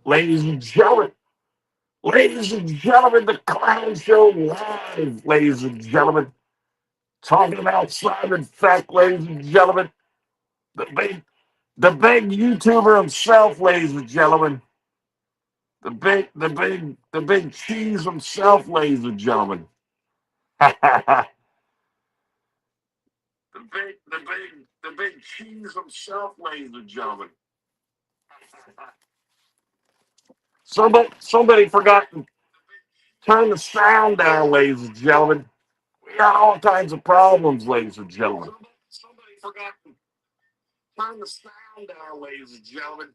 Ladies and gentlemen, the Clown Show Live, ladies and gentlemen. Talking about Simon Feck, ladies and gentlemen. The big YouTuber himself, ladies and gentlemen. The big cheese himself, ladies and gentlemen. the big cheese himself, ladies and gentlemen. Somebody forgot to turn the sound down, ladies and gentlemen. We got all kinds of problems, ladies and gentlemen. Somebody forgot to turn the sound down, ladies and gentlemen.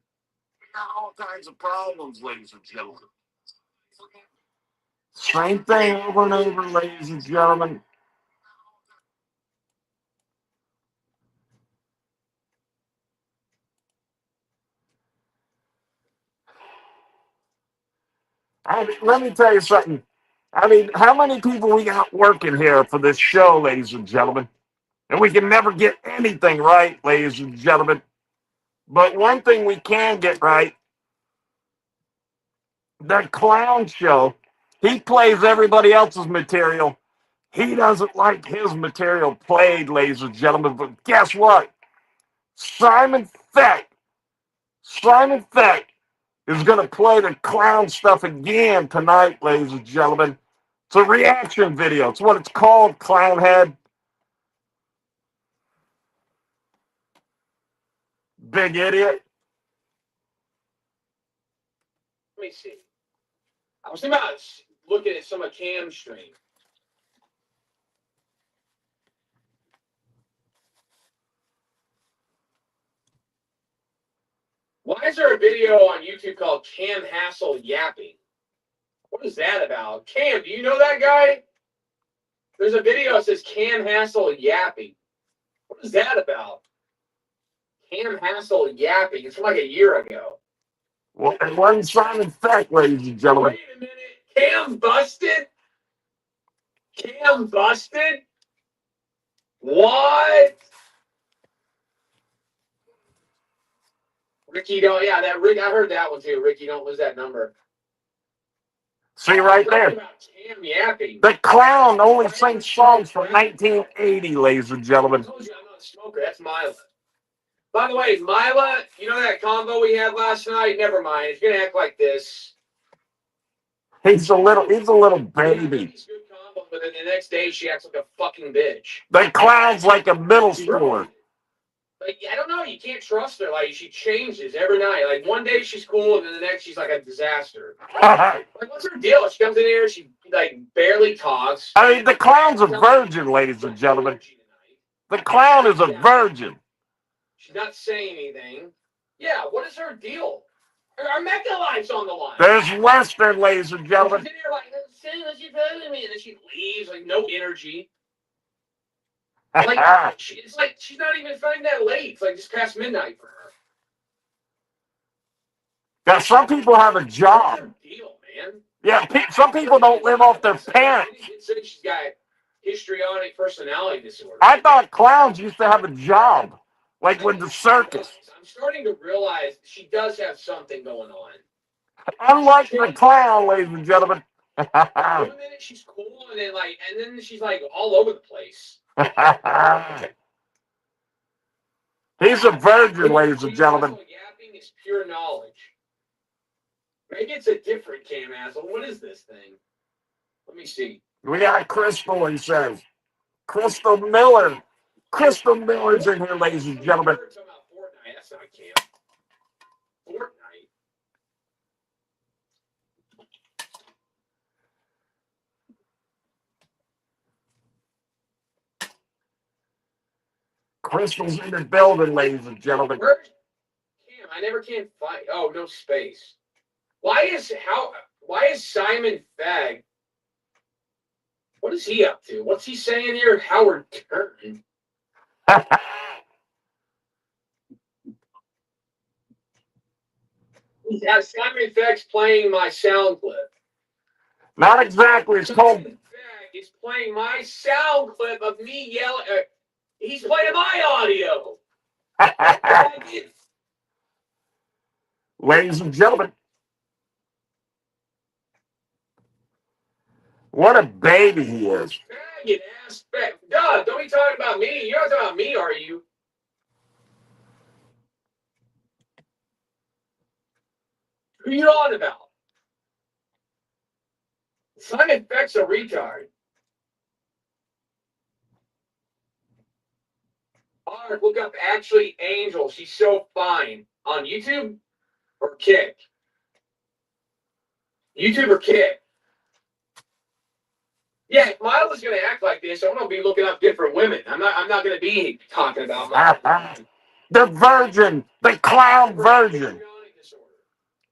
We got all kinds of problems, ladies and gentlemen. Same thing over and over, ladies and gentlemen. Let me tell you something. How many people we got working here for this show, ladies and gentlemen? And we can never get anything right, ladies and gentlemen. But one thing we can get right, the clown show, he plays everybody else's material. He doesn't like his material played, ladies and gentlemen. But guess what? Simon Feck is going to play the clown stuff again tonight, ladies and gentlemen. It's a reaction video. It's what it's called, Clownhead. Big idiot. Let me see. I was thinking about looking at some of Cam's stream. Why is there a video on YouTube called Cam Hassel Yapping? What is that about? Cam, do you know that guy? There's a video that says Cam Hassel Yapping. What is that about? Cam Hassel Yapping. It's from like a year ago. Well, it wasn't Simon Feck, ladies and gentlemen. Wait a minute. Cam busted? Cam busted? What? Ricky, don't. Yeah, that Rick. I heard that one too. Ricky, don't lose that number. See right there. Cam yapping. The clown only sings songs from 1980, ladies and gentlemen. I told you I'm not a smoker. That's Mila. By the way, Mila, you know that combo we had last night? Never mind. It's gonna act like this. He's a little baby. It's a good combo, but then the next day she acts like a fucking bitch. The clown's like a middle schooler. Like, I don't know. You can't trust her. Like, she changes every night. Like, one day she's cool, and then the next she's like a disaster. Like, what's her deal? She comes in here, she, like, barely talks. The clown's a virgin, ladies and gentlemen. The clown is a virgin. She's not saying anything. Yeah, what is her deal? Our mecca life's on the line. There's Western, ladies and gentlemen. She's in here like, say what you're telling me, and then she leaves, like, no energy. Like, it's like she's not even finding that late. It's like just past midnight for her. Now, some people have a job. What's her deal, man? Yeah, some people don't live off their parents. It said she's got histrionic personality disorder. I thought clowns used to have a job, like with the circus. I'm starting to realize she does have something going on. Unlike the clown, ladies and gentlemen. One minute she's cool, and then she's like all over the place. He's a virgin, ladies and gentlemen. Yapping is pure knowledge. Maybe it's a different Cam Hassel. What is this thing? Let me see. We got Crystal, he says. Crystal Miller. Crystal Miller's in here, ladies and gentlemen. Talking about Fortnite. That's not Cam. Fortnite. Crystal's in the building, ladies and gentlemen. Where's Cam? I never can find. Oh, no space. Why is Simon Feck? What is he up to? What's he saying here? Howard Turton. Simon Feck's playing my sound clip. Not exactly. It's called. Simon Feck is playing my sound clip of me yelling. He's playing my audio. Ladies and gentlemen, What a baby he is. Faggot ass Feck. Duh, don't be talking about me. You're not talking about me, are you? Who you on about? Simon Feck's a retard. Ark, look up Actually Angel. She's so fine. On YouTube or Kick? YouTube or Kick? Yeah, if Milo's gonna act like this, I'm gonna be looking up different women. I'm not gonna be talking about Milo. The virgin, the clown virgin.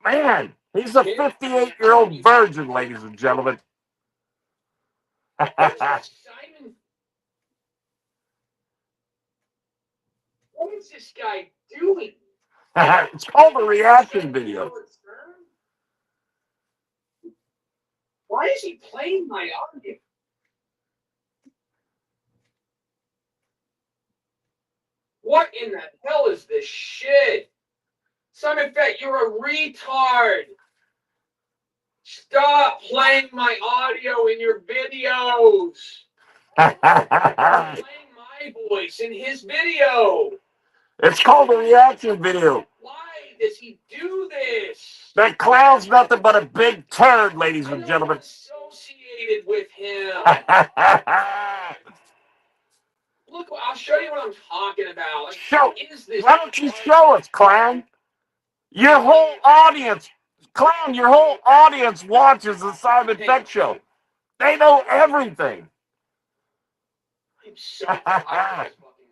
Man, he's a 58-year-old virgin, ladies and gentlemen. Simon, what is this guy doing? It's called a reaction video. Why is he playing my audio? What in the hell is this shit? Simon Feck, you're a retard. Stop playing my audio in your videos. Stop playing my voice in his video. It's called a reaction video. Why does he do this? That clown's nothing but a big turd, ladies and gentlemen. Associated with him. Look, I'll show you what I'm talking about. Like, why don't you show us, clown? Your whole audience, clown, your whole audience watches the Simon Feck show. They know everything. I'm so tired of this fucking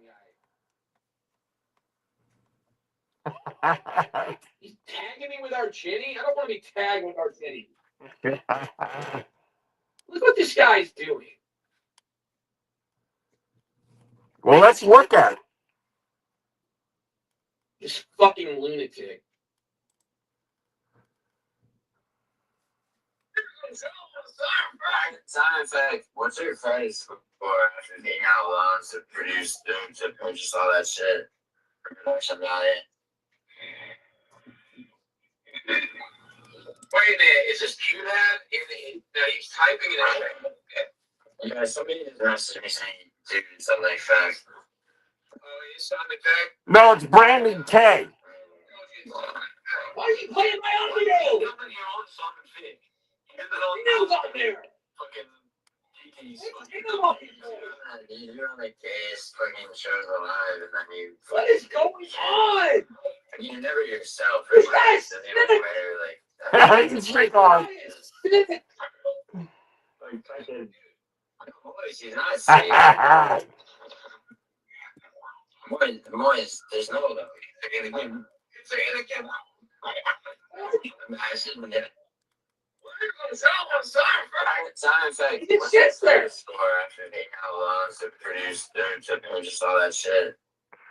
guy. He's tagging me with our Ginny? I don't want to be tagged with our Ginny. Look what this guy's doing. Well, let's look at it. This fucking lunatic. Simon Feck, what's your price for after being out alone to produce, to purchase all that shit? Production value. Wait a minute, is this Q-Lab? He's typing it in. Yeah, somebody is messaging me saying, dude, something like Feck. Oh, is Simon Feck? No, it's Brandon K. Why are you playing my audio? You're on Simon Feck. He knows I'm there. Fucking GT's You're on the gayest fucking shows alive, and then you. What is going on? You're never yourself. This guy's Like, He's sick on. He's not safe. Moise, there's no. Again. Simon Feck, what's your score after being out alone to produce, to purchase all that shit?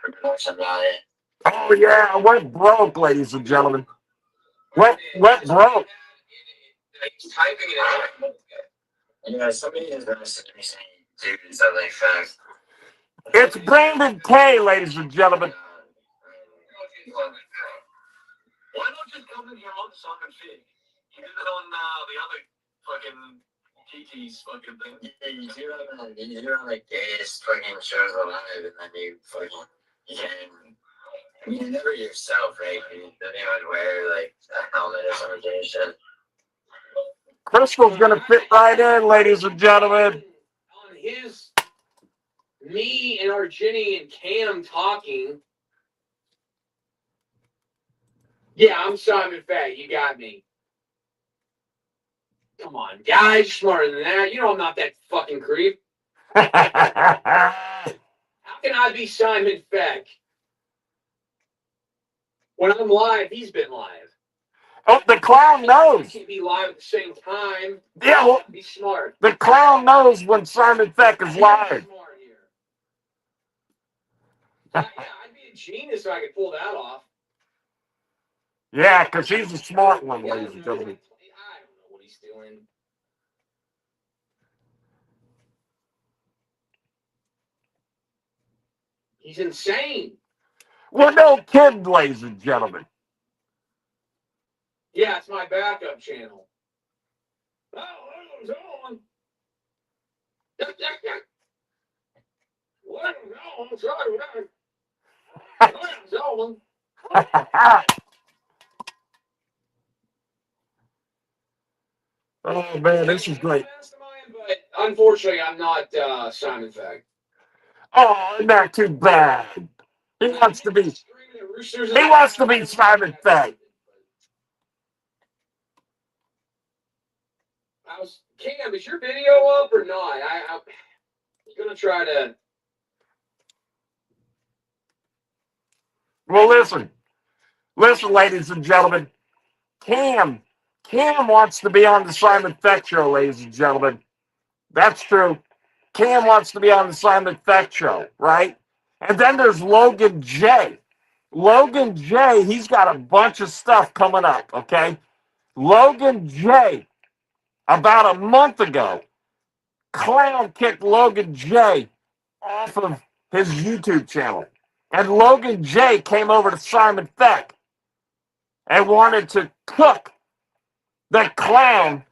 Production value. Oh, yeah, I went broke, ladies and gentlemen. Went broke. He's typing it in. Yeah, somebody is messaging me saying, dude, is that like Feck? It's Brandon K, ladies and gentlemen. Why not just come in here on Simon Feck? You did it on the other fucking TT's fucking thing. Yeah, you're on the gayest fucking shows alive, and then you fucking, you're never yourself, right? You don't even wear, like, a helmet or some gay shit. Crystal's going to fit right in, ladies and gentlemen. On his, me and our Ginny and Cam talking. Yeah, I'm Simon Feck. You got me. Come on, guys, smarter than that. You know I'm not that fucking creep. How can I be Simon Feck? When I'm live, he's been live. Oh, the clown knows. He can't be live at the same time. Yeah, well, be smart. The clown knows when Simon Feck is live. Yeah, I'd be a genius if I could pull that off. Yeah, because he's a smart one, ladies and gentlemen. I don't know what he's doing. He's insane. Well, no kidding, ladies and gentlemen. Yeah, it's my backup channel. Oh, hold on. Oh man, this is great. But unfortunately, I'm not Simon Feck. Oh, not too bad. He wants to be. He wants to be Simon Feck. Cam, is your video up or not? I'm gonna try to. Well, listen, ladies and gentlemen. Cam wants to be on the Simon Feck show, ladies and gentlemen. That's true. Cam wants to be on the Simon Feck show, right? And then there's Logan J. Logan J, he's got a bunch of stuff coming up, okay? Logan J, about a month ago, Clown kicked Logan J off of his YouTube channel. And Logan J came over to Simon Feck and wanted to cook the Clown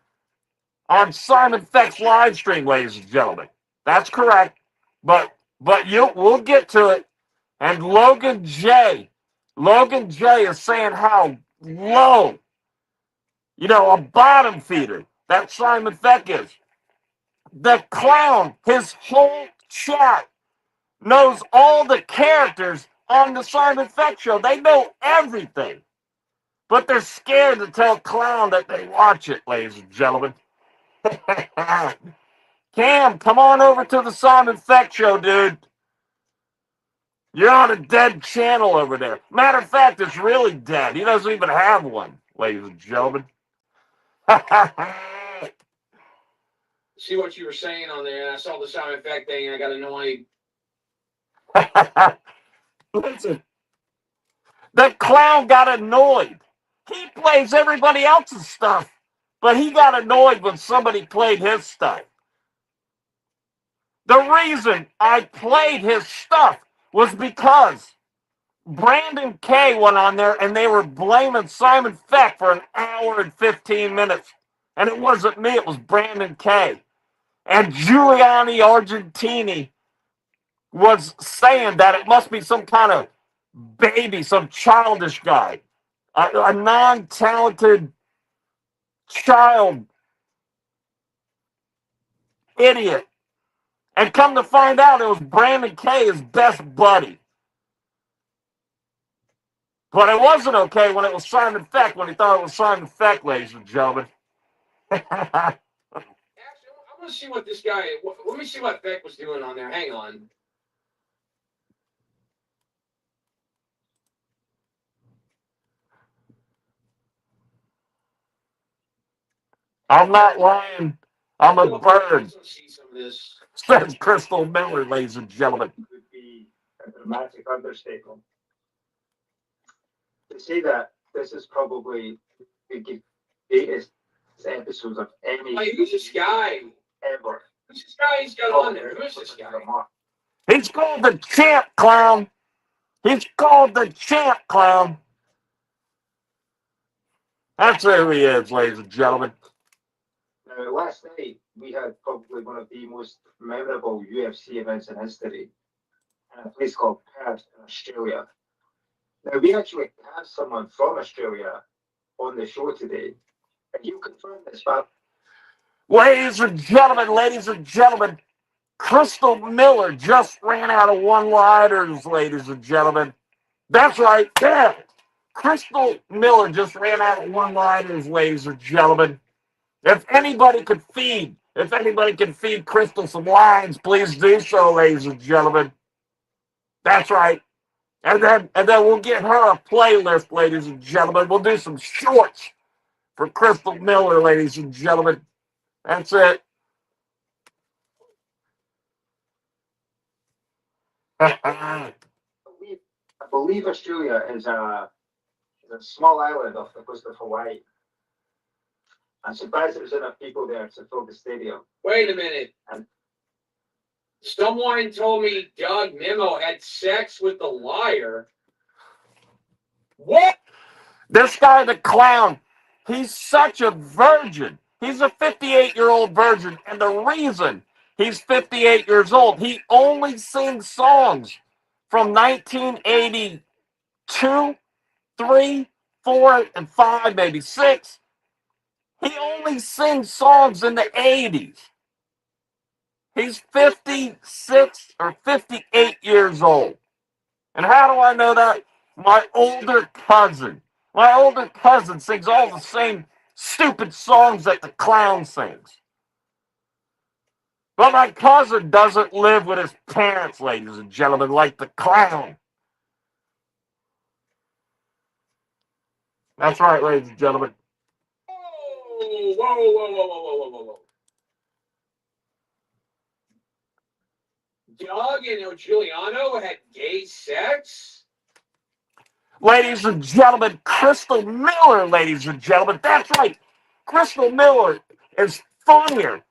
on Simon Feck's live stream, ladies and gentlemen. That's correct. But we'll get to it. And Logan J is saying how low, a bottom feeder that Simon Feck is. The Clown, his whole chat knows all the characters on the Simon Feck show. They know everything. But they're scared to tell Clown that they watch it, ladies and gentlemen. Cam, come on over to the Simon Feck show, dude. You're on a dead channel over there. Matter of fact, it's really dead. He doesn't even have one, ladies and gentlemen. See what you were saying on there. I saw the Simon Feck thing and I got annoyed. Listen, the Clown got annoyed. He plays everybody else's stuff, but he got annoyed when somebody played his stuff. The reason I played his stuff was because Brandon K went on there and they were blaming Simon Feck for an hour and 15 minutes. And it wasn't me, it was Brandon K. And Giuliani Argentini was saying that it must be some kind of baby, some childish guy, a non-talented child idiot. And come to find out, it was Brandon K, his best buddy. But it wasn't okay when it was Simon Feck, when he thought it was Simon Feck, ladies and gentlemen. Actually, I want to see what this guy. Let me see what Feck was doing on there. Hang on. I'm not lying. I'm a bird. Let's see some of this. Says Crystal Miller, ladies and gentlemen. Would be a dramatic understatement to say that this is probably the greatest episodes of any. Hey, who's this guy? Ever. Who's this guy he's got on there? Who's this guy? He's called the Champ Clown. He's called the Champ Clown. That's who he is, ladies and gentlemen. Now, last night we had probably one of the most memorable UFC events in history in a place called Perth in Australia. Now, we actually have someone from Australia on the show today, and you confirmed this, Bob. Ladies and gentlemen, Crystal Miller just ran out of one-liners, ladies and gentlemen. That's right, yeah. Crystal Miller just ran out of one-liners, ladies and gentlemen. If anybody could feed Crystal some lines, please do so, ladies and gentlemen. That's right. And then we'll get her a playlist, ladies and gentlemen. We'll do some shorts for Crystal Miller, ladies and gentlemen. That's it. I believe Australia is a small island off the coast of Hawaii. I'm surprised there's enough people there to fill the stadium. Wait a minute. Someone told me Doug Memo had sex with the liar. What? This guy, the Clown, he's such a virgin. He's a 58-year-old virgin. And the reason He's 58 years old. He only sings songs from 1982, 3, 4, and 5, maybe 6. He only sings songs in the 80s. He's 56 or 58 years old. And how do I know that? My older cousin. My older cousin sings all the same stupid songs that the clown sings. But my cousin doesn't live with his parents, ladies and gentlemen, like the clown. That's right, ladies and gentlemen. Whoa, whoa, whoa, whoa, whoa, whoa, whoa, whoa. Doug and Giuliano had gay sex? Ladies and gentlemen, Crystal Miller, ladies and gentlemen. That's right. Crystal Miller is funnier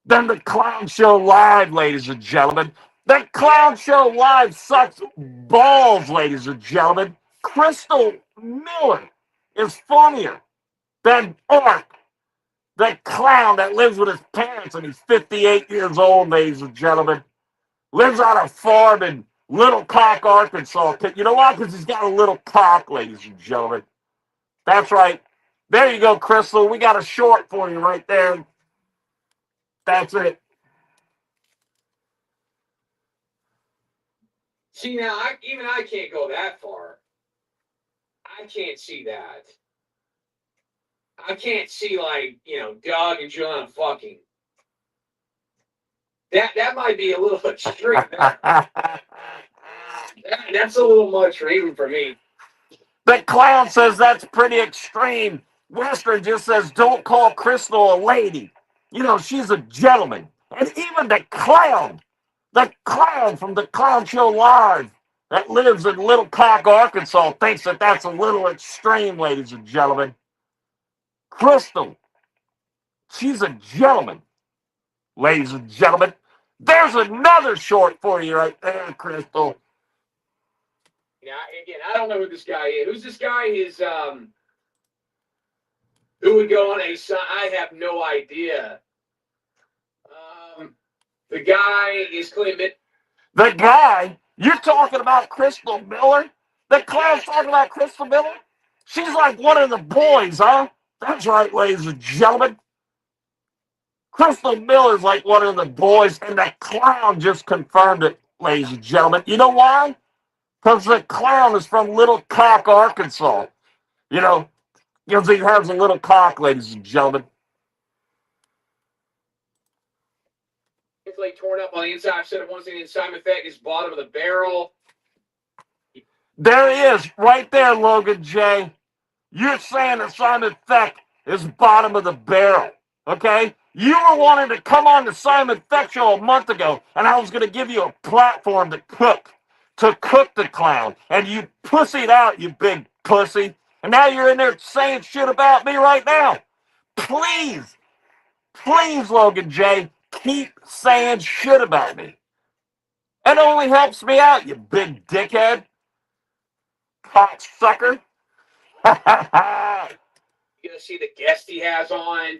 than the Clown Show Live, ladies and gentlemen. The Clown Show Live sucks balls, ladies and gentlemen. Crystal Miller is funnier than Ark, the clown that lives with his parents and he's 58 years old, ladies and gentlemen. Lives on a farm in Little Cock, Arkansas. You know why? Because he's got a little cock, ladies and gentlemen. That's right. There you go, Crystal. We got a short for you right there. That's it. See, now, I can't go that far. I can't see that. I can't see, like, Doug and Giuliano fucking. That might be a little extreme. That's a little much even for me. The clown says that's pretty extreme. Western just says, don't call Crystal a lady. She's a gentleman. And even the clown from the Clown Show Live that lives in Little Cock, Arkansas, thinks that that's a little extreme, ladies and gentlemen. Crystal, she's a gentleman, ladies and gentlemen. There's another short for you right there, Crystal. Now, again, I don't know who this guy is. Who's this guy? Who would go on a sign? I have no idea. The guy is claiming. The guy? You're talking about Crystal Miller? The clown's talking about Crystal Miller? She's like one of the boys, huh? That's right, ladies and gentlemen. Crystal Miller's like one of the boys, and the clown just confirmed it, ladies and gentlemen. You know why? Because the clown is from Little Cock, Arkansas. Because he has a little cock, ladies and gentlemen. It's like torn up on the inside. I've said it once again. Simon Feck is bottom of the barrel. There he is, right there, Logan J. You're saying that Simon Feck is bottom of the barrel, okay? You were wanting to come on the Simon Feck show a month ago, and I was going to give you a platform to cook the clown, and you pussied out, you big pussy, and now you're in there saying shit about me right now. Please, Logan J, keep saying shit about me. It only helps me out, you big dickhead. Cocksucker. You gonna see the guest he has on.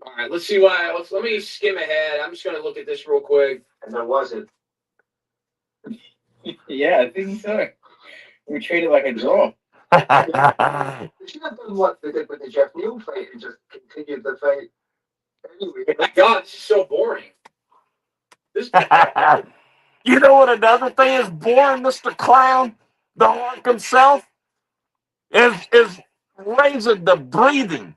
All right, let's see why. Let me skim ahead. I'm just gonna look at this real quick. And there wasn't. Yeah, I think so. We treat it like a draw. They should have done what they did with the Jeff Neal fight and just continued the fight. Anyway. My God, this is so boring. You know what another thing is boring, Mr. Clown? The Hawk himself is raising the breathing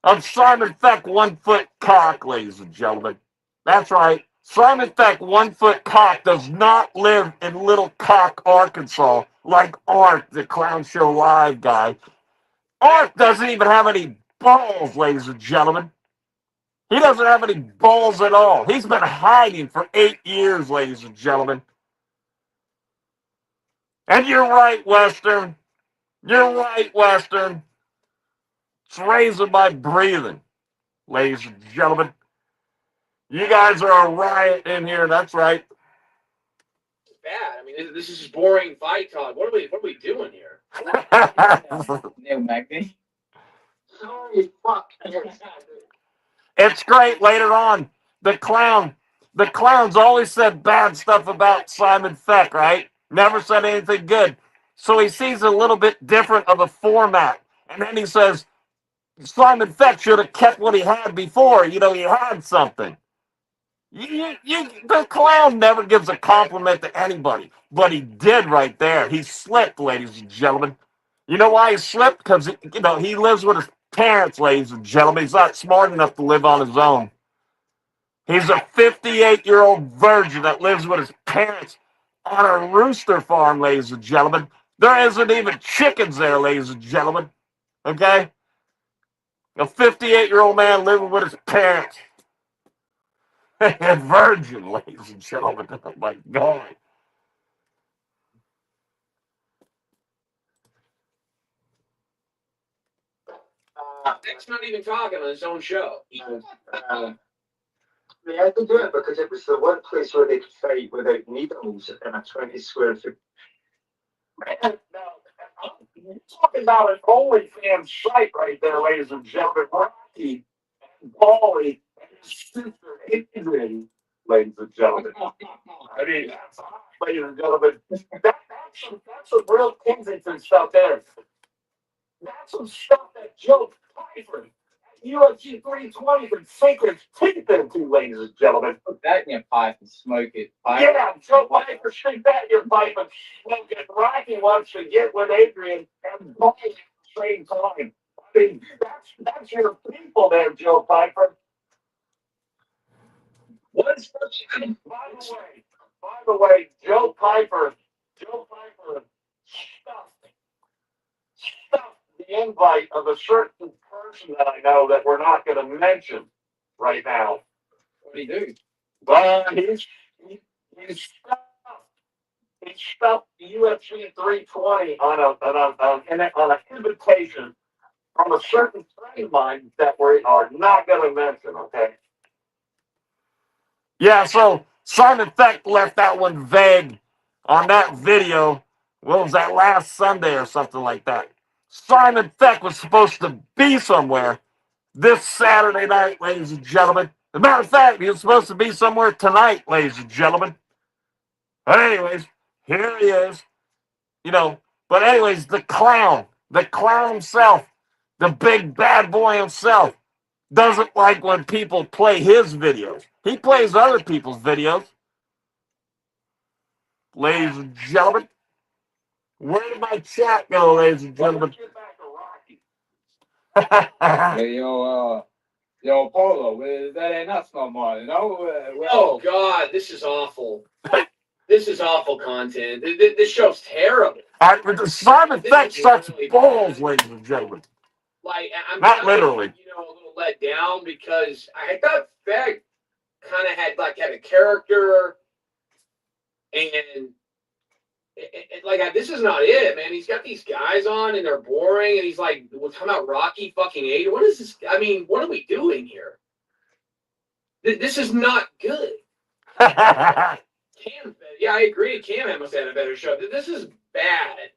of Simon Feck 1 foot cock, ladies and gentlemen. That's right. Simon Feck 1 foot cock does not live in Little Cock, Arkansas, like Ark, the Clown Show Live guy. Ark doesn't even have any balls, ladies and gentlemen. He doesn't have any balls at all. He's been hiding for 8 years, ladies and gentlemen. And you're right, Western. You're right, Western. It's raising my breathing, ladies and gentlemen. You guys are a riot in here. That's right. It's bad. mean, this is just boring fight talk. What are we doing here? Neil Magny. Sorry, fuck. It's great later on. The clown's always said bad stuff about Simon Feck, right? Never said anything good. So he sees a little bit different of a format. And then he says, Simon Feck should have kept what he had before. You know, he had something. The clown never gives a compliment to anybody. But he did right there. He slipped, ladies and gentlemen. You know why he slipped? Because, you know, he lives with his parents, ladies and gentlemen. He's not smart enough to live on his own. He's a 58-year-old virgin that lives with his parents on a rooster farm, ladies and gentlemen. There isn't even chickens there, ladies and gentlemen. Okay? A 58-year-old man living with his parents. A virgin, ladies and gentlemen. Oh, my God. Feck's not even talking on his own show. They had to do it because it was the one place where they could fight without needles in a 20 square foot. Man, you're talking about an OnlyFans site right there, ladies and gentlemen. Rocky and Paulie and his sister Adrian, ladies and gentlemen. I mean, that's hot, ladies and gentlemen. That's some real Kensington stuff there. That's some stuff that Joe Pyfer at UFC 320 can sink his teeth into, ladies and gentlemen. Put that in your pipe and smoke it. Yeah, Joe Pyfer, stick that in your pipe and smoke it. Rocky wants to get with Adrian and Paul at the same time. I mean, that's your people there, Joe Pyfer. What is By the way, Joe Pyfer stuffed the invite of a certain person that I know that we're not going to mention right now. What do you do? But he's stuffed the UFC 320 on an invitation from a certain friend of mine that we are not going to mention, okay? Yeah, so Simon Feck left that one vague on that video. What was that, last Sunday or something like that? Simon Feck was supposed to be somewhere this Saturday night, ladies and gentlemen. As a matter of fact, he was supposed to be somewhere tonight, ladies and gentlemen. But anyways, here he is. You know, but anyways, the clown himself, the big bad boy himself, doesn't like when people play his videos. He plays other people's videos. Ladies and gentlemen, where did my chat go, ladies and gentlemen? Hey, yo, Polo, that ain't us no more, you know? Oh, God, this is awful. This is awful content. This show's terrible. Simon Feck sucks balls, ladies and gentlemen. Like, I'm Not literally. You know, a little let down because I thought Feck kind of had a character, and like this is not it, man. He's got these guys on and they're boring, and he's like, we're talking about Rocky fucking 8. What is this? I mean, what are we doing here? This is not good. Cam, yeah, I agree. Cam must have had a better show. This is bad.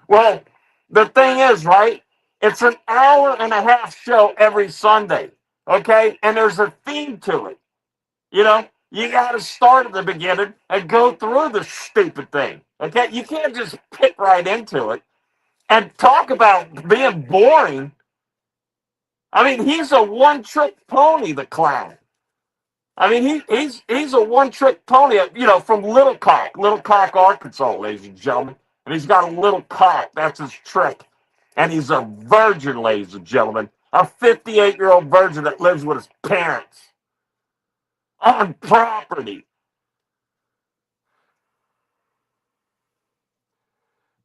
Well, the thing is, right? It's an hour-and-a-half show every Sunday, okay? And there's a theme to it. You know, you got to start at the beginning and go through the stupid thing, okay? You can't just pick right into it and talk about being boring. I mean, he's a one-trick pony, the clown. I mean, he's a one-trick pony, you know, from Little Cock, Arkansas, ladies and gentlemen. And he's got a little cock. That's his trick. And he's a virgin, ladies and gentlemen. A 58-year-old virgin that lives with his parents on property.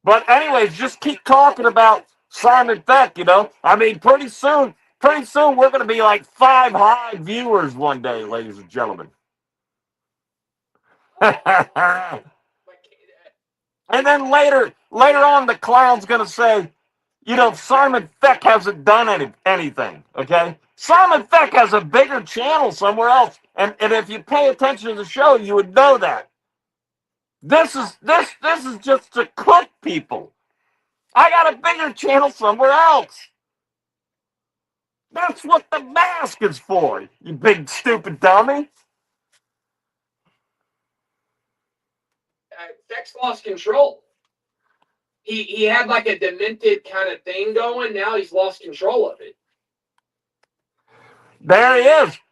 But anyways, just keep talking about Simon Feck, you know. I mean, pretty soon we're going to be like 5 high viewers one day, ladies and gentlemen. And then later on, the clown's going to say, you know, Simon Feck hasn't done anything, okay? Simon Feck has a bigger channel somewhere else. And if you pay attention to the show, you would know that. This is just to cook people. I got a bigger channel somewhere else. That's what the mask is for, you big stupid dummy. Feck's lost control. He had like a demented kind of thing going. Now he's lost control of it. There he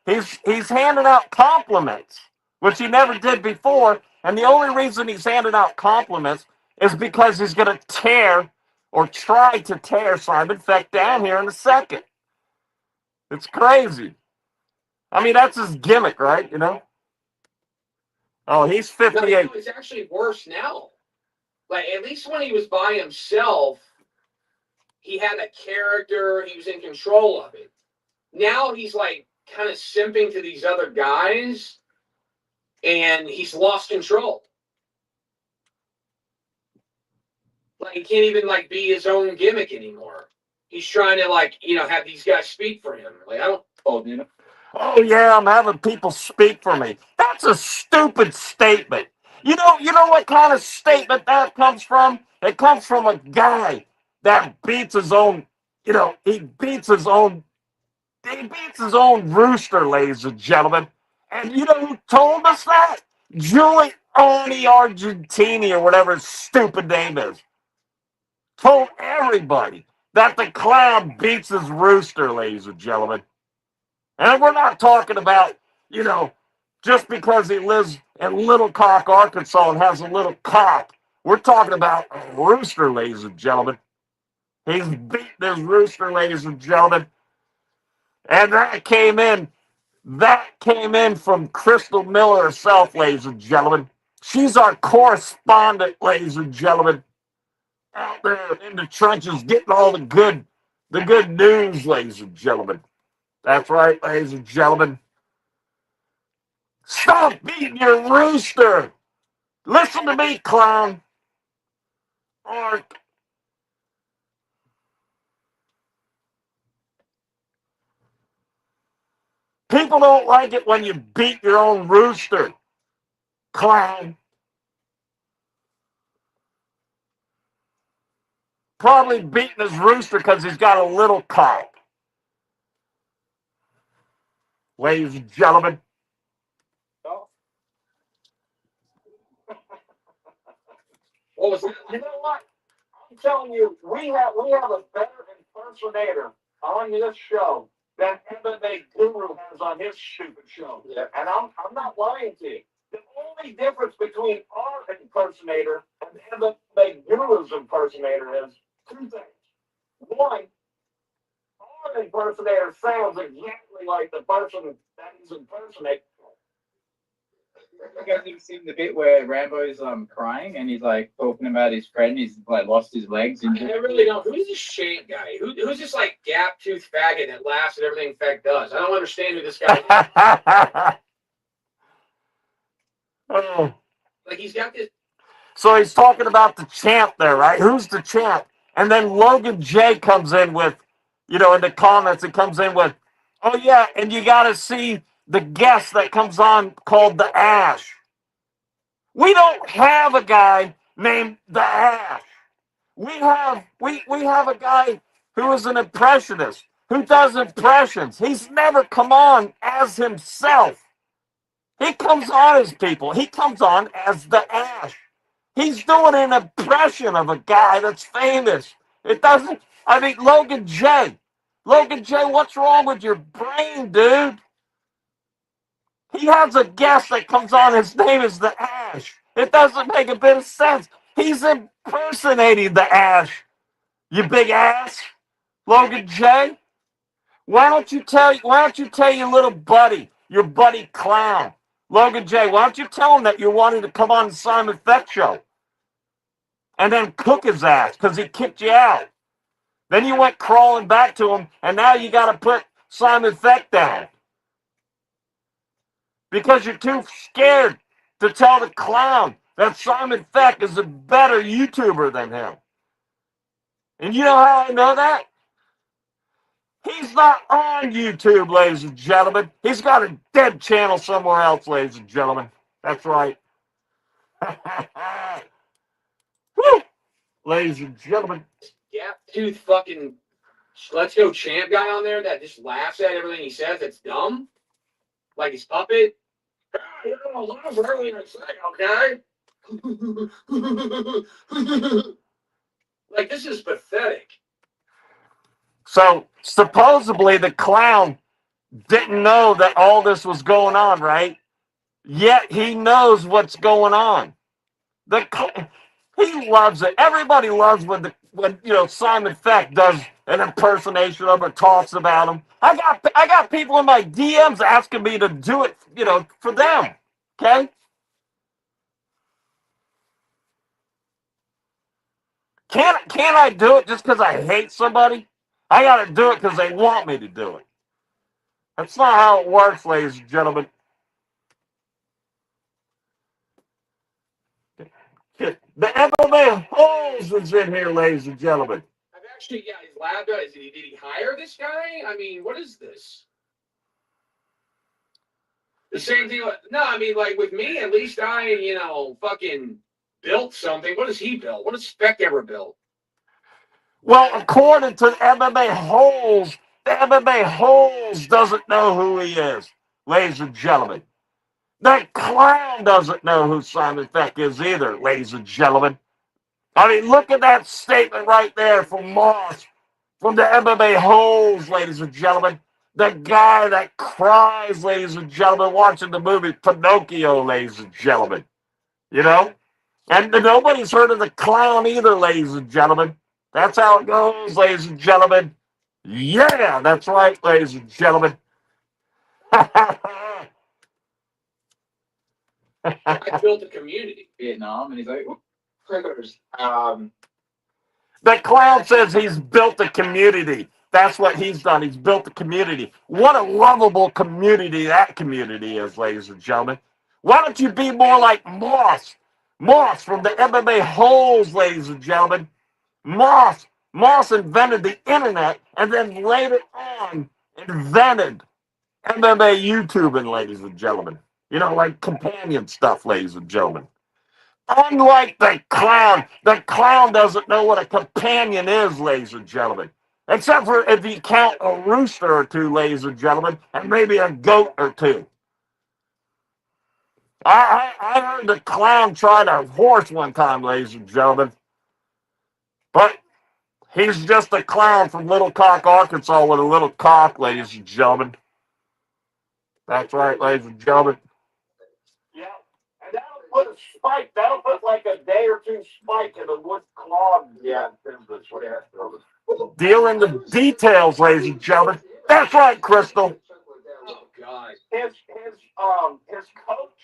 is. He's handing out compliments, which he never did before. And the only reason he's handing out compliments is because he's going to tear or try to tear Simon Feck down here in a second. It's crazy. I mean, that's his gimmick, right? You know? Oh, he's 58. No, it's actually worse now. Like, at least when he was by himself, he had a character. He was in control of it. Now he's like kind of simping to these other guys, and he's lost control. Like, he can't even like be his own gimmick anymore. He's trying to like, have these guys speak for him. Like, I don't. Oh yeah, I'm having people speak for me. That's a stupid statement. You know what kind of statement that comes from? It comes from a guy that beats his own. He beats his own rooster, ladies and gentlemen. And you know who told us that? Giuliano Argentini, or whatever his stupid name is. Told everybody that the clown beats his rooster, ladies and gentlemen. And we're not talking about, just because he lives in Little Cock, Arkansas and has a little cock. We're talking about a rooster, ladies and gentlemen. He's beating his rooster, ladies and gentlemen. And that came in from Crystal Miller herself, ladies and gentlemen. She's our correspondent, ladies and gentlemen, out there in the trenches getting all the good news, ladies and gentlemen. That's right, ladies and gentlemen. Stop beating your rooster. Listen to me, clown. Ark. People don't like it when you beat your own rooster, clown. Probably beating his rooster because he's got a little cock. Ladies and gentlemen. What was that? You know what? I'm telling you, we have a better impersonator on this show than MMA Guru has on his stupid show. Yeah. And I'm not lying to you. The only difference between our impersonator and MMA Guru's impersonator is two things. One, our impersonator sounds exactly like the person that he's impersonating. You guys ever seen the bit where Rambo's crying and he's like talking about his friend? He's like lost his legs. And I really don't. Who's this Shane guy? Who's this like gap tooth faggot that laughs at everything Feck does? I don't understand who this guy is. Oh. Like, he's got this. So he's talking about the champ there, right? Who's the champ? And then Logan J comes in with, in the comments, it comes in with, oh yeah, and you got to see the guest that comes on called the Ash. We don't have a guy named the Ash. We have a guy who is an impressionist, who does impressions. He's never come on as himself. He comes on as people. He comes on as the Ash. He's doing an impression of a guy that's famous. It doesn't, Logan J. Logan J, what's wrong with your brain, dude? He has a guest that comes on, his name is the Ash. It doesn't make a bit of sense. He's impersonating the Ash. You big ass, Logan J. Why don't you tell your little buddy, your buddy clown, Logan J, why don't you tell him that you're wanting to come on the Simon Feck show? And then cook his ass because he kicked you out. Then you went crawling back to him, and now you got to put Simon Feck down. Because you're too scared to tell the clown that Simon Feck is a better YouTuber than him. And you know how I know that? He's not on YouTube, ladies and gentlemen. He's got a dead channel somewhere else, ladies and gentlemen. That's right. Woo! Ladies and gentlemen. Yeah, tooth fucking Let's Go Champ guy on there that just laughs at everything he says. That's dumb. Like his puppet. You don't laugh at everything I say, okay? Like, this is pathetic. So supposedly the clown didn't know that all this was going on, right? Yet he knows what's going on. He loves it. Everybody loves when Simon Feck does an impersonation of or talks about him. I got people in my DMs asking me to do it, for them. Okay? Can't I do it just because I hate somebody? I got to do it because they want me to do it. That's not how it works, ladies and gentlemen. The MMA Holes is in here, ladies and gentlemen. I've actually, his lab guy. Did he hire this guy? I mean, what is this? The same thing. No, I mean, like with me, at least I, fucking built something. What has he built? What has Feck ever built? Well, according to the MMA Holes, the MMA Holes doesn't know who he is, ladies and gentlemen. That clown doesn't know who Simon Feck is either, ladies and gentlemen. I mean, look at that statement right there from Moss, from the MMA Holes, ladies and gentlemen. The guy that cries, ladies and gentlemen, watching the movie Pinocchio, ladies and gentlemen. And nobody's heard of the clown either, ladies and gentlemen. That's how it goes, ladies and gentlemen. Yeah, that's right, ladies and gentlemen. I built a community. Vietnam, and he's like, The clown says he's built a community. That's what he's done. He's built a community. What a lovable community that community is, ladies and gentlemen. Why don't you be more like Moss? Moss from the MMA Holes, ladies and gentlemen. Moss invented the internet and then later on invented MMA YouTubing, ladies and gentlemen. Like companion stuff, ladies and gentlemen. Unlike the clown doesn't know what a companion is, ladies and gentlemen. Except for if you count a rooster or two, ladies and gentlemen, and maybe a goat or two. I heard the clown try a horse one time, ladies and gentlemen. But he's just a clown from Little Cock, Arkansas with a little cock, ladies and gentlemen. That's right, ladies and gentlemen. Yeah, and that'll put a spike. That'll put like a day or two spike in the wood clog. Yeah, deal in the details, ladies and gentlemen. That's right, Crystal. Oh God. His coach,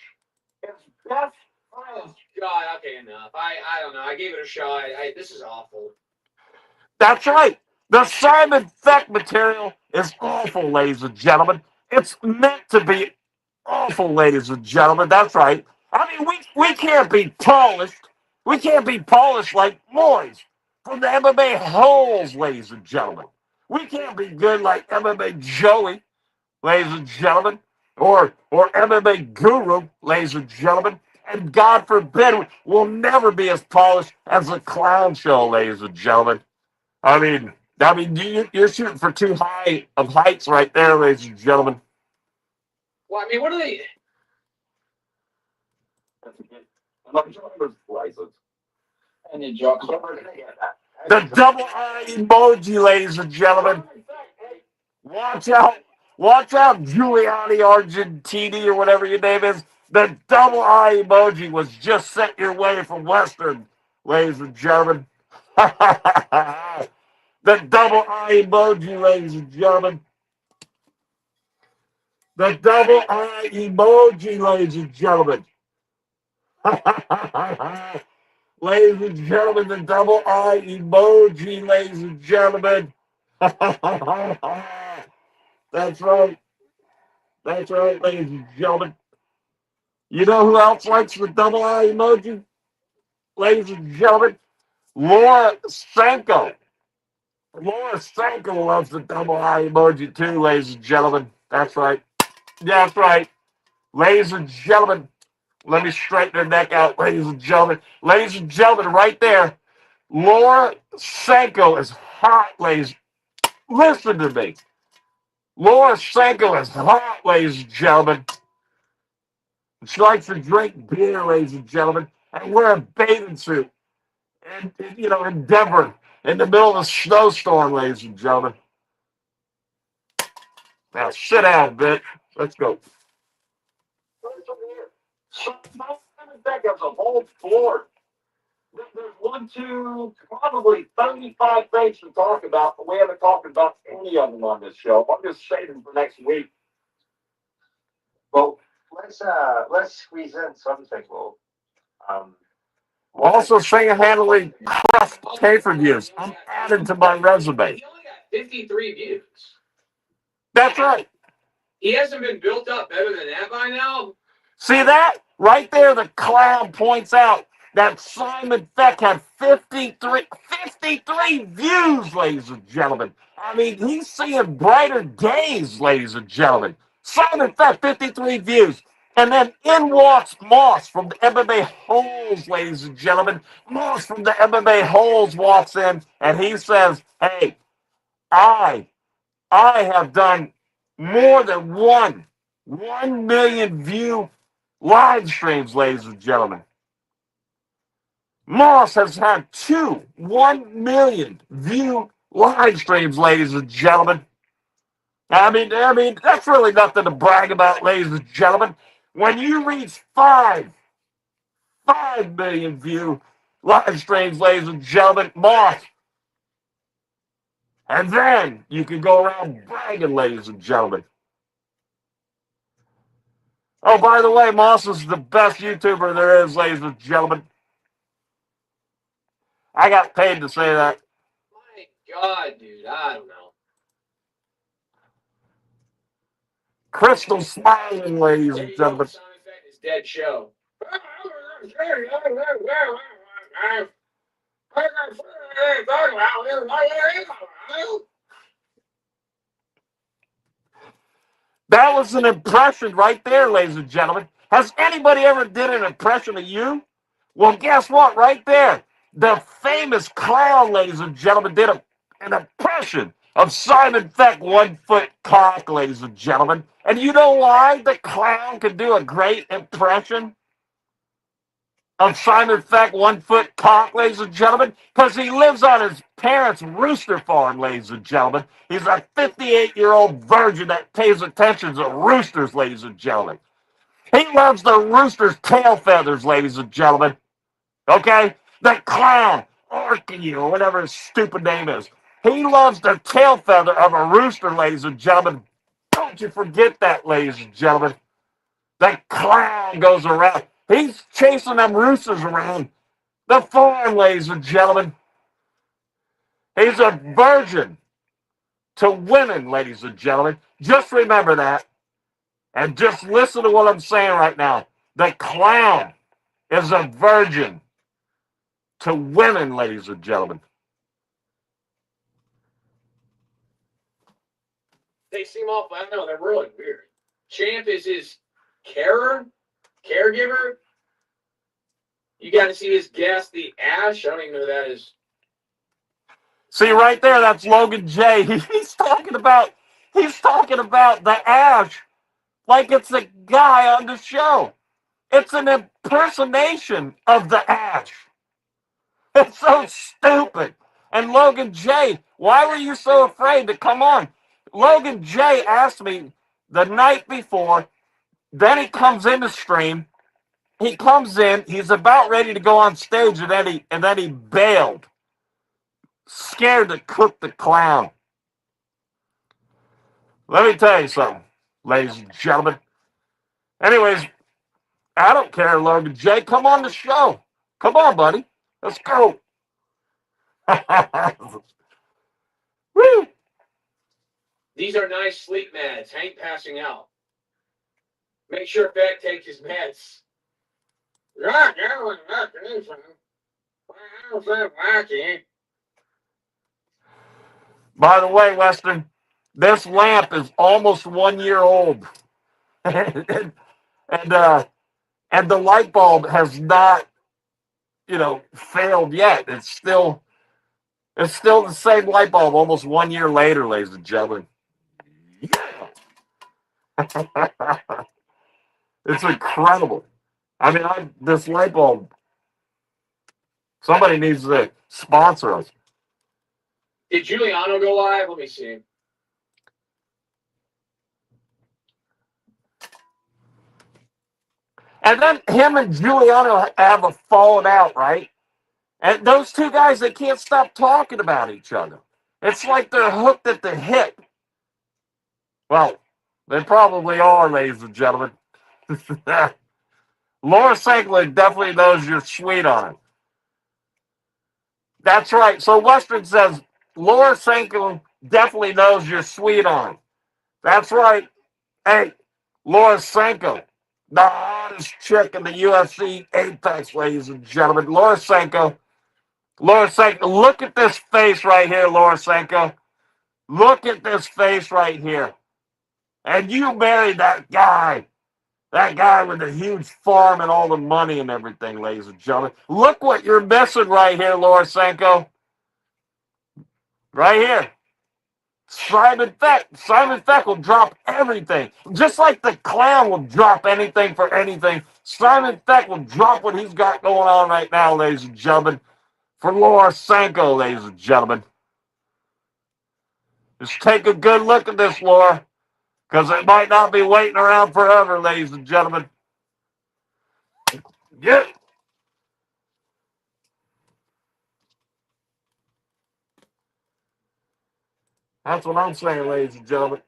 his best friend. Oh God. Okay, enough. I don't know. I gave it a shot. This is awful. That's right. The Simon Feck material is awful, ladies and gentlemen. It's meant to be awful, ladies and gentlemen. That's right. I mean, we can't be polished. We can't be polished like Moyes from the MMA Holes, ladies and gentlemen. We can't be good like MMA Joey, ladies and gentlemen, or MMA Guru, ladies and gentlemen. And God forbid, we'll never be as polished as the Clown Show, ladies and gentlemen. I mean, you're shooting for too high of heights right there, ladies and gentlemen. Well, I mean, what are they? and your jock. The double eye emoji, ladies and gentlemen. Watch out, Giuliani Argentini or whatever your name is. The double eye emoji was just sent your way from Western, ladies and gentlemen. The double eye emoji, ladies and gentlemen. The double eye emoji, ladies and gentlemen. Ladies and gentlemen, the double eye emoji, ladies and gentlemen. That's right. That's right, ladies and gentlemen. You know who else likes the double eye emoji? Ladies and gentlemen, Laura Sanko. Laura Sanko loves the double eye emoji too, ladies and gentlemen. That's right. That's right. Ladies and gentlemen, Let me straighten her neck out, ladies and gentlemen. Ladies and gentlemen, right there, Laura Sanko is hot, ladies. Listen to me. Laura Sanko is hot, ladies and gentlemen. She likes to drink beer, ladies and gentlemen, and wear a bathing suit. And, in Denver, in the middle of a snowstorm, ladies and gentlemen. Now, sit down, bitch. Let's go. So, I think as a whole floor, there's probably 35 things to talk about, but we haven't talked about any of them on this show. I'm just saving for next week. Well, let's squeeze in something. Well, Also, single-handedly crushed pay-per-views. I'm adding to my resume. He only got 53 views. That's right. He hasn't been built up better than that by now. See that? Right there, the clown points out that Simon Feck had 53 views, ladies and gentlemen. I mean, he's seeing brighter days, ladies and gentlemen. Simon Feck, 53 views. And then in walks Moss from the MMA Holes, ladies and gentlemen. Moss from the MMA Holes walks in, and he says, hey, I have done more than 1 million view live streams, ladies and gentlemen. Moss has had 1 million view live streams, ladies and gentlemen. I mean, that's really nothing to brag about, ladies and gentlemen. When you reach 5 million view live streams, ladies and gentlemen, Moss. And then you can go around bragging, ladies and gentlemen. Oh, by the way, Moss is the best YouTuber there is, ladies and gentlemen. I got paid to say that. My God, dude, I don't know. Crystal smiling, ladies and gentlemen. Simon Feck is dead show. That was an impression right there, ladies and gentlemen. Has anybody ever did an impression of you? Well, guess what? Right there, the famous clown, ladies and gentlemen, did an impression of Simon Feck, 1 foot cock, ladies and gentlemen. And you know why the clown could do a great impression of Simon Feck, 1 foot cock, ladies and gentlemen? Because he lives on his parents' rooster farm, ladies and gentlemen. He's a 58-year-old virgin that pays attention to roosters, ladies and gentlemen. He loves the rooster's tail feathers, ladies and gentlemen. Okay? The clown, Arkansas, or whatever his stupid name is. He loves the tail feather of a rooster, ladies and gentlemen. Don't you forget that, ladies and gentlemen. The clown goes around. He's chasing them roosters around the farm, ladies and gentlemen. He's a virgin to women, ladies and gentlemen. Just remember that. And just listen to what I'm saying right now. The clown is a virgin to women, ladies and gentlemen. They seem awful. I don't know. They're really weird. Champ is his caregiver. You got to see his guest, the Ash. I don't even know who that is. See right there, that's Logan J. He's talking about the Ash like it's a guy on the show. It's an impersonation of the Ash. It's so stupid. And Logan J, why were you so afraid to come on? Logan J asked me the night before, then he comes in the stream. He comes in, he's about ready to go on stage, and then he bailed. Scared to cook the clown. Let me tell you something, ladies and gentlemen. Anyways, I don't care, Logan J. Come on the show. Come on, buddy. Let's go. Woo! These are nice sleep meds. Hank passing out. Make sure Feck takes his meds. By the way, Western, this lamp is almost 1 year old. and And the light bulb has not, failed yet. It's still the same light bulb almost 1 year later, ladies and gentlemen. Yeah. It's incredible. I mean, this light bulb, somebody needs to sponsor us. Did gIULIANO go live? Let me see. And then him and gIULIANO have a falling out, right? And those two guys, they can't stop talking about each other. It's like they're hooked at the hip. Well, they probably are, ladies and gentlemen. Laura Sanko definitely knows you're sweet on it. That's right. So Western says, Laura Sanko definitely knows you're sweet on it. That's right. Hey, Laura Sanko, the hottest chick in the UFC Apex, ladies and gentlemen. Laura Sanko, look at this face right here, Laura Sanko. Look at this face right here. And you married that guy. That guy with the huge farm and all the money and everything, ladies and gentlemen. Look what you're missing right here, Laura Sanko. Right here. Simon Feck. Simon Feck will drop everything. Just like the clown will drop anything for anything. Simon Feck will drop what he's got going on right now, ladies and gentlemen. For Laura Sanko, ladies and gentlemen. Just take a good look at this, Laura. Because it might not be waiting around forever, ladies and gentlemen. Yeah. That's what I'm saying, ladies and gentlemen.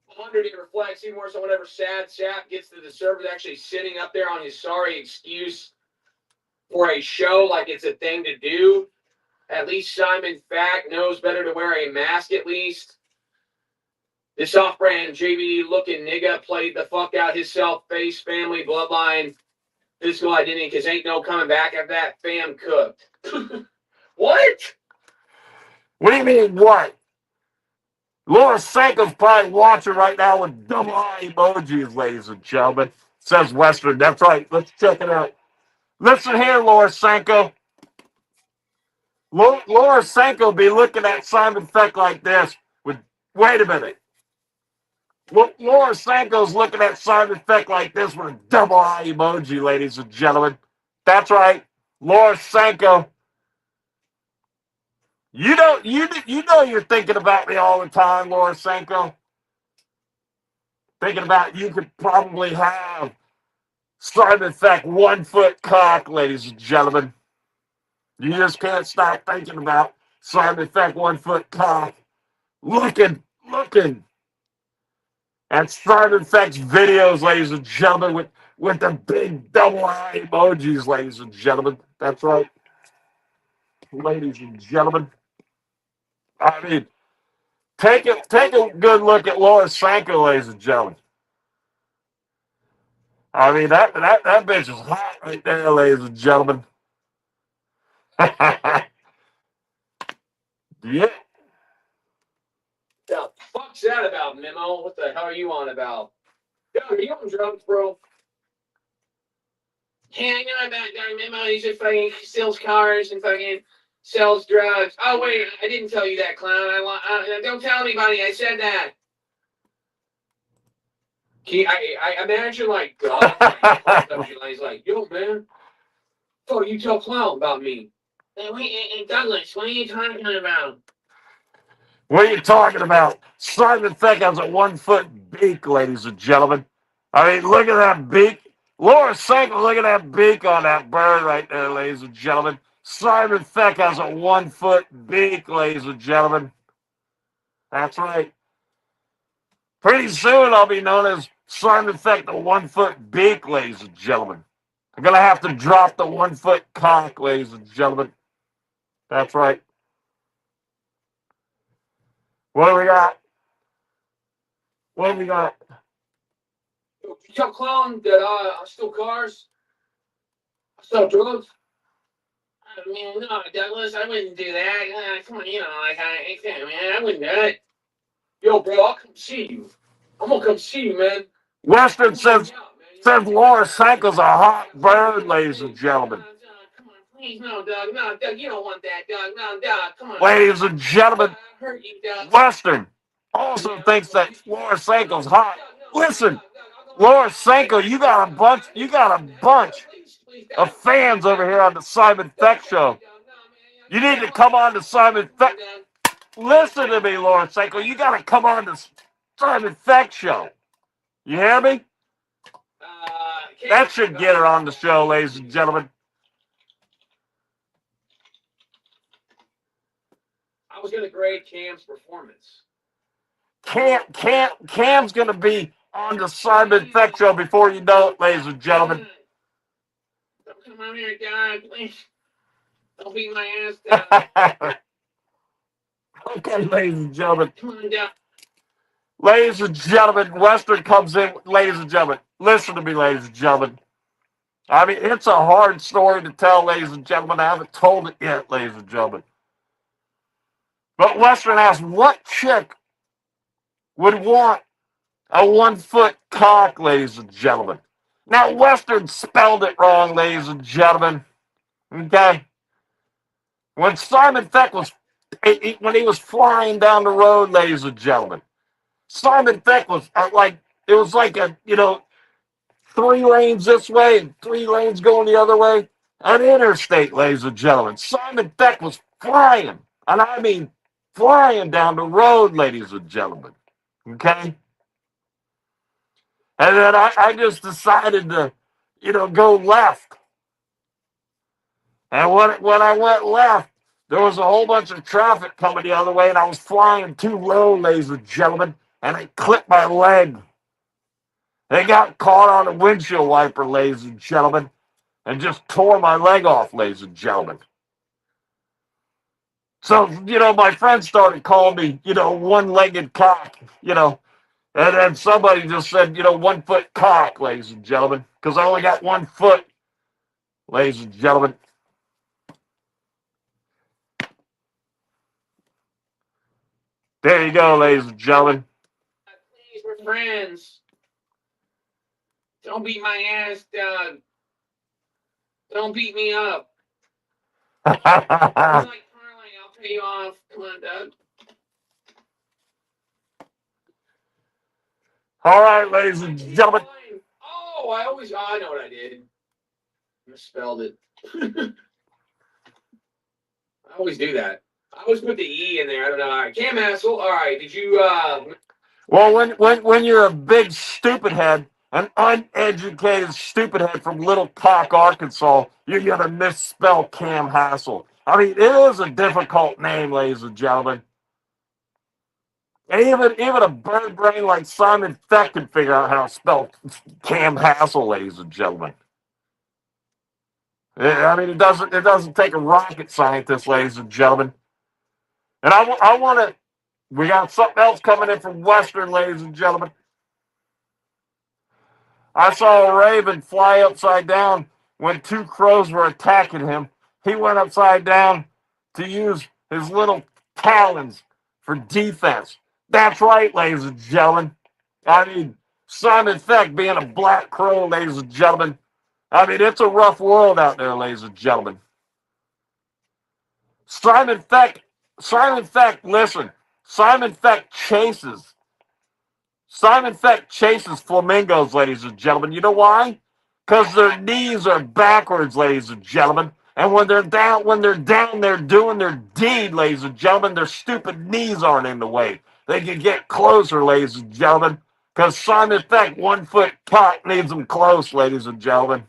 100, it reflects even more so whenever Sad Sap gets to the server, actually sitting up there on his sorry excuse for a show like it's a thing to do. At least Simon Feck knows better to wear a mask at least. This off-brand JVD looking nigga played the fuck out himself, face, family, bloodline, physical identity, because ain't no coming back after that fam cooked. What? What do you mean, what? Laura Sanko's probably watching right now with double eye emojis, ladies and gentlemen. Says Western. That's right. Let's check it out. Listen here, Laura Sanko. Laura Sanko be looking at Simon Feck like this. Wait a minute. Laura Sanko's looking at Simon Feck like this with a double eye emoji, ladies and gentlemen. That's right. Laura Sanko. You know you're thinking about me all the time, Laura Sanko. Thinking about you could probably have Simon Feck 1 foot cock, ladies and gentlemen. You just can't stop thinking about Simon Feck 1 foot cock. Looking at Simon Feck's videos, ladies and gentlemen, with the big double eye emojis, ladies and gentlemen. That's right. Ladies and gentlemen. I mean, take a good look at Laura Sanko, ladies and gentlemen. I mean, that bitch is hot right there, ladies and gentlemen. Yeah. The fuck's that about, Memo? What the hell are you on about? Yo, are you on drugs, bro? Yeah, I know about that Memo. He just fucking steals cars and fucking sells drugs. Oh, wait, I didn't tell you that, clown. Don't tell anybody I said that. I imagine, like, God, he's like, yo, man, oh, you tell clown about me. Hey, Douglas, what are you talking about? What are you talking about? Simon Feck has a 1 foot beak, ladies and gentlemen. I mean, look at that beak. Laura Sanko, look at that beak on that bird right there, ladies and gentlemen. Simon Feck has a 1 foot beak, ladies and gentlemen. That's right. Pretty soon I'll be known as Simon Feck, the 1 foot beak, ladies and gentlemen. I'm going to have to drop the 1 foot cock, ladies and gentlemen. That's right. What do we got? What do we got? You tell clown that I steal cars? I sell drugs? I mean, no, Douglas, I wouldn't do that. Come on, like, I wouldn't do it. Yo, bro, I'll come see you. I'm gonna come see you, man. Western says Laura Sanko's a hot bird, ladies and gentlemen. Come on, please, no, Doug, you don't want that, Doug, no, Doug, come on. Ladies and gentlemen, I hurt you, Doug. Western also thinks that Laura Sanko's hot. Listen, Laura Sanko, you got a bunch of fans over here on the Simon Feck show. You need to come on to Simon Feck. Listen to me, Laura Sanko. You got to come on to Simon Feck show. You hear me? That should get her on the show, ladies and gentlemen. I was gonna grade Cam's performance. Cam's gonna be on the Simon Feck show before you know it, ladies and gentlemen. Don't come out here, Doug, please. Don't beat my ass, Doug. Okay, ladies and gentlemen. Come on, Doug. Ladies and gentlemen, Western comes in. Ladies and gentlemen, listen to me, ladies and gentlemen. I mean, it's a hard story to tell, ladies and gentlemen. I haven't told it yet, ladies and gentlemen. But Western asked, what chick would want a 1-foot cock, ladies and gentlemen? Now, Western spelled it wrong, ladies and gentlemen. Okay? When Simon Feck when he was flying down the road, ladies and gentlemen, Simon Feck was it was like 3 lanes this way and 3 lanes going the other way. An interstate, ladies and gentlemen. Simon Feck was flying, and I mean flying down the road, ladies and gentlemen. Okay? And then I just decided to, go left. And when I went left, there was a whole bunch of traffic coming the other way, and I was flying too low, ladies and gentlemen, and I clipped my leg. They got caught on a windshield wiper, ladies and gentlemen, and just tore my leg off, ladies and gentlemen. So, my friends started calling me, one-legged cock, and then somebody just said, 1-foot cock, ladies and gentlemen, because I only got 1 foot, ladies and gentlemen. There you go, ladies and gentlemen. Please, we're friends. Don't beat my ass, Doug. Don't beat me up. It's like curling. I'll pay you off. Come on, Doug. All right, ladies and gentlemen. Oh, I know what I did. Misspelled it. I always do that. I always put the E in there. I don't know. All right, Cam Hassel. All right, did you? Well, when you're a big stupid head, an uneducated stupid head from Little Cock, Arkansas, you're gonna misspell Cam Hassel. I mean, it is a difficult name, ladies and gentlemen. And even a bird brain like Simon Feck can figure out how to spell Cam Hassel, ladies and gentlemen. I mean, it doesn't take a rocket scientist, ladies and gentlemen. And I want to. We got something else coming in from Western, ladies and gentlemen. I saw a raven fly upside down when 2 crows were attacking him. He went upside down to use his little talons for defense. That's right, ladies and gentlemen. I mean, Simon Feck being a black crow, ladies and gentlemen. I mean, it's a rough world out there, ladies and gentlemen. Simon Feck, listen. Simon Feck chases flamingos, ladies and gentlemen. You know why? Because their knees are backwards, ladies and gentlemen. And when they're down there doing their deed, ladies and gentlemen, their stupid knees aren't in the way. They can get closer, ladies and gentlemen. Because Simon Feck, 1-foot cock, needs them close, ladies and gentlemen.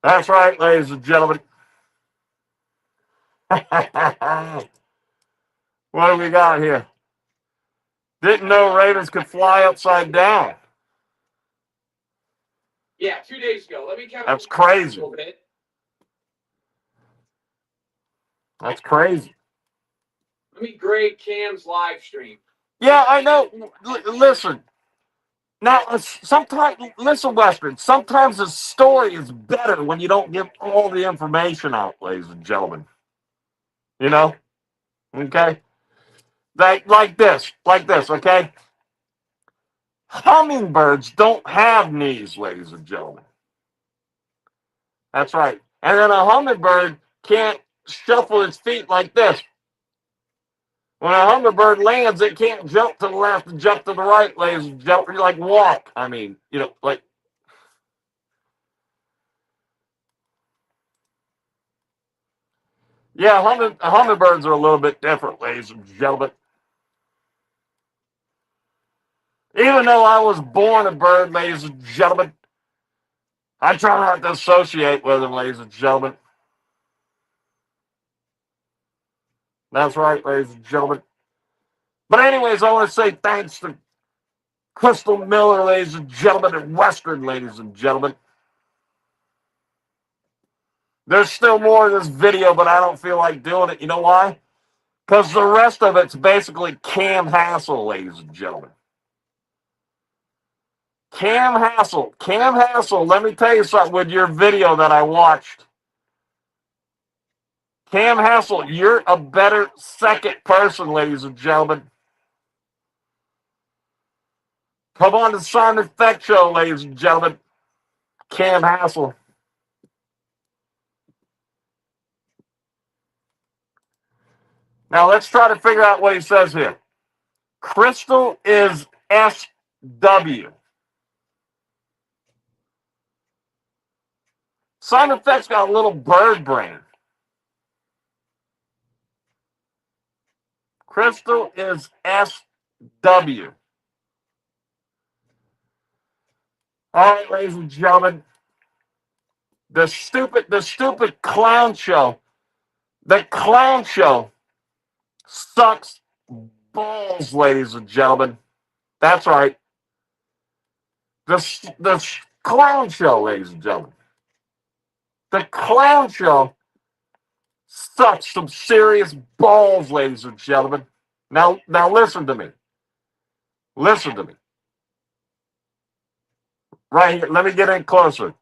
That's right, ladies and gentlemen. What do we got here? Didn't know ravens could fly upside down. Yeah, 2 days ago. Let me count. That's crazy. A little bit. That's crazy. Let me grade Cam's live stream. Yeah, I know. Listen. Now, listen, Western. Sometimes the story is better when you don't give all the information out, ladies and gentlemen. You know? Okay? Like this, okay? Hummingbirds don't have knees, ladies and gentlemen. That's right. And then a hummingbird can't shuffle its feet like this. When a hummingbird lands, it can't jump to the left and jump to the right, ladies and gentlemen. Like walk. I mean, like. Yeah, hummingbirds are a little bit different, ladies and gentlemen. Even though I was born a bird, ladies and gentlemen, I try not to associate with them, ladies and gentlemen. That's right, ladies and gentlemen. But anyways, I want to say thanks to Crystal Miller, ladies and gentlemen, and Western, ladies and gentlemen. There's still more of this video, but I don't feel like doing it. You know why? Because the rest of it's basically Cam Hassel, ladies and gentlemen. Cam Hassel, let me tell you something with your video that I watched. Cam Hassel, you're a better second person, ladies and gentlemen. Come on to the Feck show, ladies and gentlemen. Cam Hassel. Now let's try to figure out what he says here. Crystal is SW. Simon Feck's got a little bird brain. Crystal is SW. All right, ladies and gentlemen. The stupid clown show. The clown show sucks balls, ladies and gentlemen. That's right. The clown show, ladies and gentlemen. The clown show sucks some serious balls, ladies and gentlemen. Now listen to me. Listen to me. Right here. Let me get in closer.